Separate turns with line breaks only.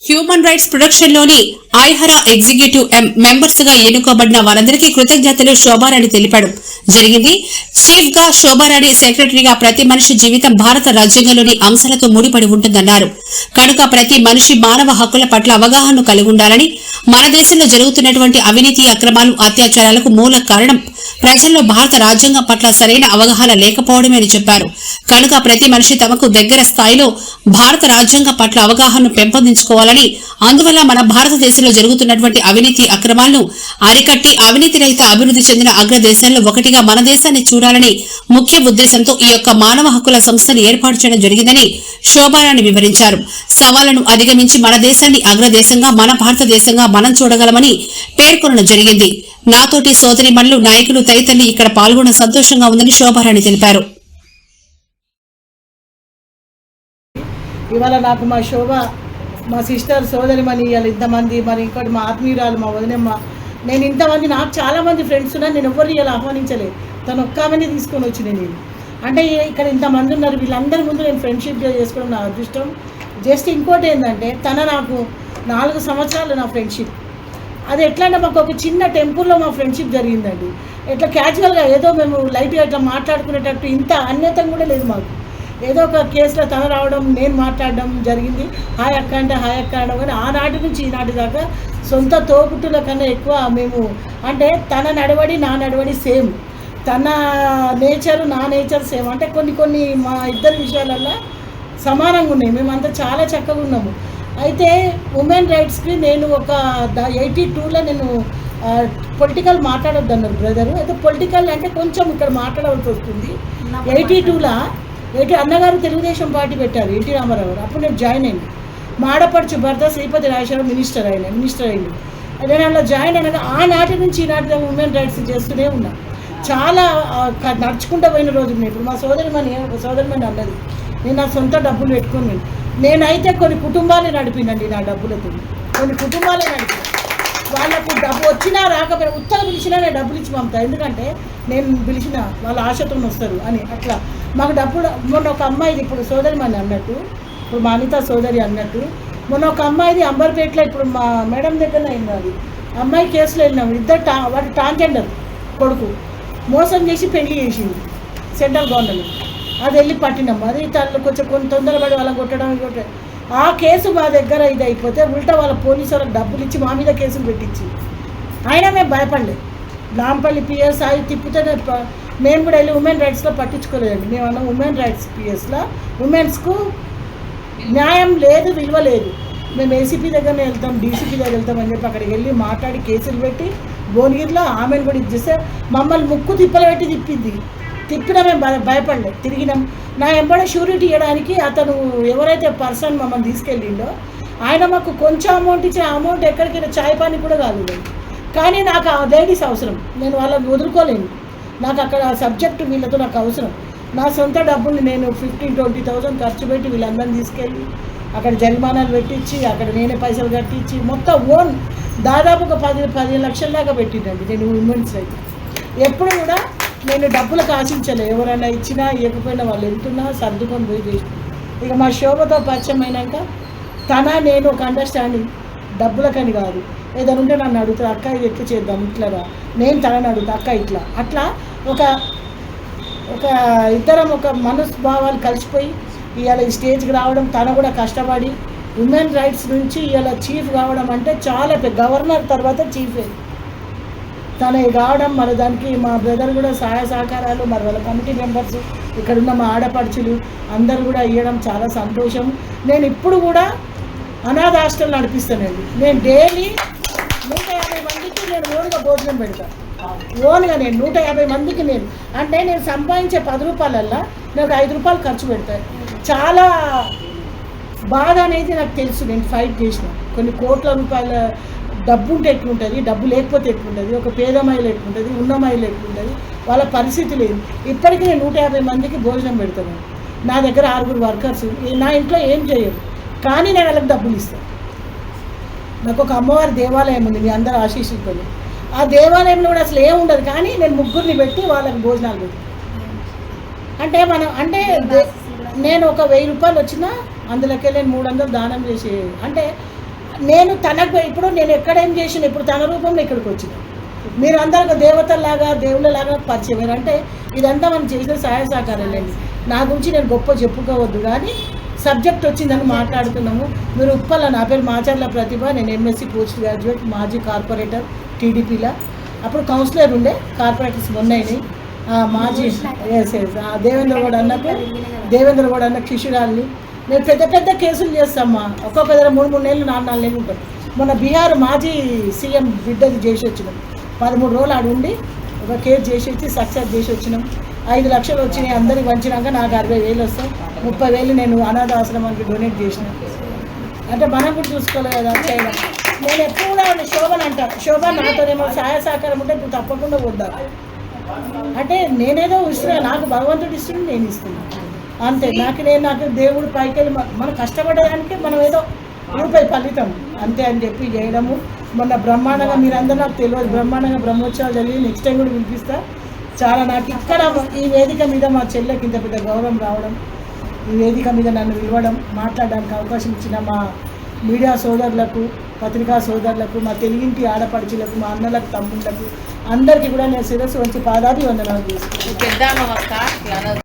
Human rights protection లోని ఐహరా executive members గా ఎన్నుకోబడిన వారందరికీ కృతజ్ఞతలు శోభారాణి తెలిపాడు. జరిగింది. చీఫ్ గా శోభారాణి, సెక్రటరీగా ప్రతి మనిషి జీవితం భారత రాజ్యాంగంలోని అంశాలతో ముడిపడి ఉంటుందన్నారు. కనుక ప్రతి మనిషి మానవ హక్కుల పట్ల అవగాహన కలిగి ఉండాలని, మన దేశంలో జరుగుతున్నటువంటి అవినీతి, అక్రమాలు, అత్యాచారాలకు మూల కారణం ప్రజల్లో భారత రాజ్యాంగం పట్ల సరైన అవగాహన లేకపోవడమే అని చెప్పారు. కనుక ప్రతి మనిషి తమకు దగ్గర స్థాయిలో భారత రాజ్యాంగం పట్ల అవగాహనను పెంపొందించుకోవాలని, అందువల్ల మన భారతదేశంలో జరుగుతున్నటువంటి అవినీతి, అక్రమాలను అరికట్టి అవినీతి రహిత అభివృద్ధి చెందిన అగ్రదేశాల్లో ఒకటిగా మన దేశాన్ని చూడాలని ముఖ్య ఉద్దేశంతో ఈ యొక్క మానవ హక్కుల సంస్థను ఏర్పాటు చేయడం జరిగిందని శోభారాణి వివరించారు. సవాళ్లను అధిగమించి మన దేశాన్ని అగ్రదేశంగా, మన భారతదేశంగా మనం చూడగలమని పేర్కొనడం జరిగింది. నాతోటి సోదరిమణులు, నాయకులు తదితరులు ఇక్కడ పాల్గొన్న సంతోషంగా ఉందని శోభారాణి తెలిపారు.
ఇవాళ నాకు మా శోభ, మా సిస్టర్, సోదరిమణి, ఇవాళ ఇంతమంది, మరి ఇంకోటి మా ఆత్మీయురాలు, మా వదినమ్మ, నేను ఇంతమంది, నాకు చాలామంది ఫ్రెండ్స్ ఉన్నారు. నేను ఎవరు ఇలా ఆహ్వానించలేదు, తను ఒక్కమని తీసుకొని వచ్చిన నేను. అంటే ఇక్కడ ఇంతమంది ఉన్నారు, వీళ్ళందరి ముందు నేను ఫ్రెండ్షిప్ చేసుకోవడం నా అదృష్టం. జస్ట్ ఇంకోటి ఏంటంటే, తన నాకు 4 సంవత్సరాలు నా ఫ్రెండ్షిప్. అది ఎట్లా అంటే, మాకు ఒక చిన్న టెంపుల్లో మా ఫ్రెండ్షిప్ జరిగిందండి. ఎట్లా క్యాజువల్గా ఏదో మేము లైట్గా ఇట్లా మాట్లాడుకునేటట్టు, ఇంత అన్యతం కూడా లేదు మాకు. ఏదో ఒక కేసులో తన రావడం, నేను మాట్లాడడం జరిగింది. హాయ్ అక్క అంటే హాయ్ అక్క అనడం. కానీ ఆనాటి నుంచి ఈనాటి దాకా సొంత తోబుట్టుల కన్నా ఎక్కువ మేము, అంటే తన నడవడి నా నడవడి సేమ్, తన నేచరు నా నేచర్ సేమ్. అంటే కొన్ని మా ఇద్దరి విషయాలల్లో సమానంగా ఉన్నాయి. మేమంతా చాలా చక్కగా ఉన్నాము. అయితే ఉమెన్ రైట్స్కి నేను ఒక 82లో నేను పొలిటికల్ మాట్లాడొద్దు అన్నారు బ్రదరు. అయితే పొలిటికల్ అంటే కొంచెం ఇక్కడ మాట్లాడవలసి వస్తుంది. 82లో అన్నగారు తెలుగుదేశం పార్టీ పెట్టారు, ఎన్టీ రామారావు గారు. అప్పుడు నేను జాయిన్ అయింది. మా ఆడపడుచు భర్త శ్రీపతి రాజేశ్వరరావు మినిస్టర్ అయింది. నేను అలా జాయిన్ అయినాక ఆనాటి నుంచి ఈనాటి ఉమెన్ రైట్స్ చేస్తూనే ఉన్నా. చాలా నడుచుకుంటూ పోయిన రోజులు. ఇప్పుడు మా సోదరిమణి అన్నది, నేను నా సొంత డబ్బులు పెట్టుకుని, నేనైతే కొన్ని కుటుంబాలే నడిపినండి. నా డబ్బులతో కొన్ని కుటుంబాలే నడిపిన. వాళ్ళకు డబ్బు వచ్చినా రాకపోయినా, ఉత్తగా పిలిచినా నేను డబ్బులు ఇచ్చి పంపుతాను. ఎందుకంటే నేను పిలిచిన వాళ్ళ ఆశతో వస్తారు అని. అట్లా మాకు డబ్బులు. మొన్న ఒక అమ్మాయిది, ఇప్పుడు సోదరిమణి అన్నట్టు, ఇప్పుడు మా అనిత సోదరి అన్నట్టు, మొన్న ఒక అమ్మాయిది అంబర్పేటలో, ఇప్పుడు మా మేడం దగ్గర అయింది. అది అమ్మాయి కేసులో వెళ్ళినాము. వాటి ట్రాన్స్జెండర్ కొడుకు మోసం చేసి పెళ్లి చేసింది సెంట్రల్ గవర్నమెంట్. అది వెళ్ళి పట్టినాము. అది తను కొంచెం తొందరపడి వాళ్ళని కొట్టడం. ఆ కేసు మా దగ్గర ఇది అయిపోతే ఉల్టా వాళ్ళ పోలీసు వాళ్ళకి డబ్బులు ఇచ్చి మా మీద కేసులు పెట్టించి, అయినా మేము భయపడలేదు. నాంపల్లి పిఎస్ అవి తిప్పితే మేము కూడా వెళ్ళి ఉమెన్ రైట్స్లో పట్టించుకోలేదండి. మేము అన్న ఉమెన్ రైట్స్ పిఎస్లో ఉమెన్స్కు న్యాయం లేదు, విలువ లేదు. మేము ఏసీపీ దగ్గరనే వెళ్తాం, డీసీపీ దగ్గర వెళ్తాం అని చెప్పి అక్కడికి వెళ్ళి మాట్లాడి కేసులు పెట్టి భువనగిరిలో ఆమెను కూడా ఇచ్చేస్తే మమ్మల్ని ముక్కు తిప్పలు పెట్టి తిప్పినా మేము భయపడలేదు, తిరిగినాం. నా ఎంబడ షూరిటీ ఇవ్వడానికి అతను ఎవరైతే పర్సన్ మమ్మల్ని తీసుకెళ్ళిండో ఆయన మాకు కొంచెం అమౌంట్ ఇచ్చిన అమౌంట్ ఎక్కడికైనా చాయ్ పాని కూడా కాదు. కానీ నాకు ఆ లేడీస్ అవసరం, నేను వాళ్ళని వదులుకోలేను. నాకు అక్కడ సబ్జెక్టు వీళ్ళతో నాకు అవసరం. నా సొంత డబ్బుల్ని నేను 15-20,000 ఖర్చు పెట్టి వీళ్ళందరినీ తీసుకెళ్ళి అక్కడ జరిమానాలు పెట్టించి, అక్కడ నేనే పైసలు కట్టించి, మొత్తం ఓన్ దాదాపు ఒక 10 లక్షల దాకా పెట్టిందండి నేను ఉమెన్స్ అయితే. ఎప్పుడు కూడా నేను డబ్బులకు ఆశించలే. ఎవరైనా ఇచ్చినా ఇవ్వకపోయినా వాళ్ళు వెళ్తున్నా సర్దుకొని పోయి చేసి. ఇక మా శోభతో పరిచయం అయినాక నేను ఒక అండర్స్టాండింగ్, డబ్బులకని కాదు, ఏదైనా ఉంటే నన్ను అడుగుతారు, అక్క ఇది ఎట్లా చేద్దాం, ఇట్లా నేను తనని అడుగుతా, అక్క ఇట్లా అట్లా ఒక ఇద్దరం ఒక మనస్భావాలు కలిసిపోయి ఇవాళ ఈ స్టేజ్కి రావడం. తన కూడా కష్టపడి ఉమెన్ రైట్స్ నుంచి ఇవాళ చీఫ్ కావడం అంటే చాలా గవర్నర్ తర్వాత చీఫే తనే కావడం. మరి దానికి మా బ్రదర్ కూడా సహాయ సహకారాలు, మరి వాళ్ళ కమిటీ మెంబర్స్, ఇక్కడున్న మా ఆడపడుచులు అందరూ కూడా ఇవ్వడం చాలా సంతోషం. నేను ఇప్పుడు కూడా అనాథ హాస్టల్ నడిపిస్తానండి. నేను డైలీ 150 మందికి నేను ఓన్గా భోజనం పెడతాను. ఓన్గా నేను 150 మందికి అంటే నేను సంపాదించే 10 రూపాయలల్లో నాకు 5 రూపాయలు ఖర్చు పెడతాను. చాలా బాధ అనేది నాకు తెలుసు. నేను ఫైట్ చేసిన కొన్ని కోట్ల రూపాయల డబ్బు ఉంటే ఎట్లుంటుంది, డబ్బు లేకపోతే ఎట్లుంటుంది, ఒక పేద మహిళ ఎట్లుంటుంది, ఉన్న మహిళ ఎట్లుంటుంది, వాళ్ళ పరిస్థితి లేదు. ఇప్పటికీ నేను 150 మందికి భోజనం పెడతాను. నా దగ్గర 6 వర్కర్స్. నా ఇంట్లో ఏం చేయరు, కానీ నేను వాళ్ళకి డబ్బులు ఇస్తాను. నాకు ఒక అమ్మవారి దేవాలయం ఉంది, మీ అందరూ ఆశీస్సులతో. ఆ దేవాలయంలో కూడా అసలు ఏముండదు, కానీ నేను 3 పెట్టి వాళ్ళకి భోజనాలు పెట్టి, అంటే నేను ఒక 1000 రూపాయలు వచ్చినా అందులోకి నేను 300 దానం చేసి, అంటే నేను తనకు ఇప్పుడు నేను ఎక్కడేం చేసిన ఇప్పుడు తన రూపంలో ఇక్కడికి వచ్చిన మీరు అందరూ దేవతల్లాగా దేవుళ్ళలాగా పరిచయం అంటే ఇదంతా మనం చేసిన సహాయ సహకారాలండి. నా గురించి నేను గొప్ప చెప్పుకోవద్దు కానీ సబ్జెక్ట్ వచ్చిందని మాట్లాడుతున్నాము. మీరు ఉప్పల, నా పేరు మాచర్ల ప్రతిభ, నేను ఎంఎస్సి పోస్ట్ గ్రాడ్యుయేట్, మాజీ కార్పొరేటర్ టీడీపీలో, అప్పుడు కౌన్సిలర్ ఉండే, కార్పొరేటర్స్ మొన్నైనాయి. మాజీ దేవేంద్ర గౌడ్ అన్న కిషురాల్ని నేను పెద్ద పెద్ద కేసులు చేస్తామ్మా. ఒక్కొక్క దగ్గర 3 నెలలు 4 నెలలు ఉంటాం. మొన్న బీహార్ మాజీ సీఎం బిడ్డది చేసి వచ్చినాం. 13 రోజులు ఆడు ఉండి ఒక కేసు చేసి వచ్చి సక్సెస్ చేసి వచ్చినాం. 5 లక్షలు వచ్చినాయి, అందరికి వంచినాక నాకు 60,000 వస్తాయి. 30,000 నేను అనాథ ఆశ్రమానికి డొనేట్ చేసిన. అంటే మనం కూడా చూసుకోవాలి కదా చేయడం. నేను ఎప్పుడు కూడా శోభన్ అంటాను, శోభన్ నాతోనేమో సహాయ సహకారం ఉంటే ఇప్పుడు తప్పకుండా వద్దా అంటే నేనేదో ఇస్తున్నా, నాకు భగవంతుడు ఇస్తుంది, నేను ఇస్తున్నాను అంతే. నాకు దేవుడు పైకి వెళ్ళి మనం కష్టపడడానికి మనం ఏదో రూపాయి ఫలితం అంతే అని చెప్పి చేయడము. మొన్న బ్రహ్మాండంగా మీరందరూ నాకు తెలియదు, బ్రహ్మాండంగా బ్రహ్మోత్సవాలు జరిగి నెక్స్ట్ టైం కూడా పిలిపిస్తా. చాలా నాకు ఇక్కడ ఈ వేదిక మీద మా చెల్లెకి ఇంత పెద్ద గౌరవం రావడం, ఈ వేదిక మీద నన్ను పిలవడం, మాట్లాడడానికి అవకాశం ఇచ్చిన మా మీడియా సోదరులకు, పత్రికా సోదరులకు, మా తెలుగింటి ఆడపడుచులకు, మా అన్నలకు, తమ్ముళ్ళకు అందరికీ కూడా నేను శిరస్సు వచ్చి పాదాభివందనాలు చేసుకుంటాను.